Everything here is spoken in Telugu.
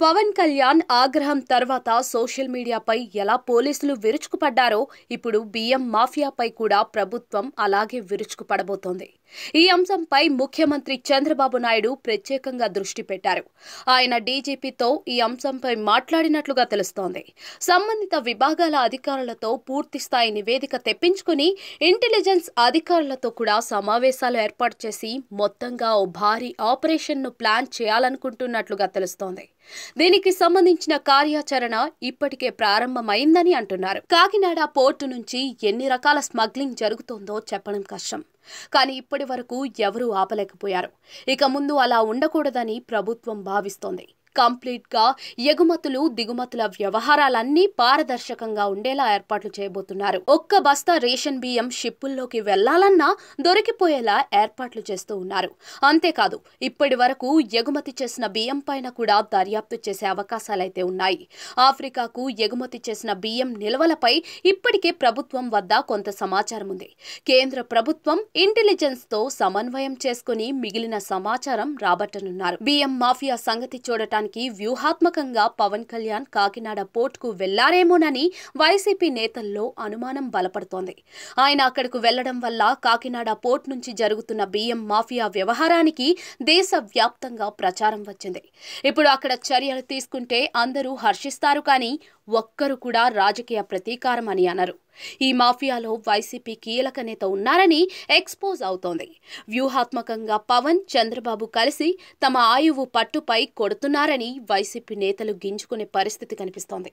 పవన్ కళ్యాణ్ ఆగ్రహం తర్వాత సోషల్ మీడియాపై ఎలా పోలీసులు విరుచుకుపడ్డారో ఇప్పుడు బియ్యం మాఫియాపై కూడా ప్రభుత్వం అలాగే విరుచుకుపడబోతోంది. ఈ అంశంపై ముఖ్యమంత్రి చంద్రబాబు నాయుడు ప్రత్యేకంగా దృష్టి పెట్టారు. ఆయన డీజీపీతో ఈ అంశంపై మాట్లాడినట్లుగా తెలుస్తోంది. సంబంధిత విభాగాల అధికారులతో పూర్తిస్థాయి నివేదిక తెప్పించుకుని ఇంటెలిజెన్స్ అధికారులతో కూడా సమావేశాలు ఏర్పాటు చేసి మొత్తంగా ఓ భారీ ఆపరేషన్ను ప్లాన్ చేయాలనుకుంటున్నట్లుగా తెలుస్తోంది. దీనికి సంబంధించిన కార్యాచరణ ఇప్పటికే ప్రారంభమైందని అంటున్నారు. కాకినాడ పోర్టు నుంచి ఎన్ని రకాల స్మగ్లింగ్ జరుగుతోందో చెప్పడం కష్టం. కానీ ఇప్పటి వరకు ఎవరూ ఆపలేకపోయారు. ఇక ముందు అలా ఉండకూడదని ప్రభుత్వం భావిస్తోంది. కంప్లీట్ గా ఎగుమతులు దిగుమతుల వ్యవహారాలన్నీ పారదర్శకంగా ఉండేలా ఏర్పాట్లు చేయబోతున్నారు. ఒక్క బస్తా రేషన్ బియ్యం షిప్పుల్లోకి వెళ్లాలన్నా దొరికిపోయేలా ఏర్పాట్లు చేస్తూ ఉన్నారు. అంతేకాదు ఇప్పటి వరకు ఎగుమతి చేసిన బియ్యం పైన కూడా దర్యాప్తు చేసే అవకాశాలైతే ఉన్నాయి. ఆఫ్రికాకు ఎగుమతి చేసిన బియ్యం నిల్వలపై ఇప్పటికే ప్రభుత్వం వద్ద కొంత సమాచారం ఉంది. కేంద్ర ప్రభుత్వం ఇంటెలిజెన్స్ తో సమన్వయం చేసుకుని మిగిలిన సమాచారం రాబట్టనున్నారు. బియ్యం మాఫియా సంగతి చూడటానికి వ్యూహాత్మకంగా పవన్ కళ్యాణ్ కాకినాడ పోర్టుకు వెళ్లారేమోనని వైసీపీ నేతల్లో అనుమానం బలపడుతోంది. ఆయన అక్కడకు వెళ్లడం వల్ల కాకినాడ పోర్టు నుంచి జరుగుతున్న బియ్యం మాఫియా వ్యవహారానికి దేశవ్యాప్తంగా ప్రచారం వచ్చింది. ఇప్పుడు అక్కడ చర్యలు తీసుకుంటే అందరూ హర్షిస్తారు, కానీ ఒక్కరు కూడా రాజకీయ ప్రతీకారం అని అనరు. ఈ మాఫియాలో వైసీపీ కీలక నేత ఉన్నారని ఎక్స్పోజ్ అవుతోంది. వ్యూహాత్మకంగా పవన్, చంద్రబాబు కలిసి తమ ఆయువు పట్టుపై కొడుతున్నారని వైసీపీ నేతలు గింజుకునే పరిస్థితి కనిపిస్తోంది.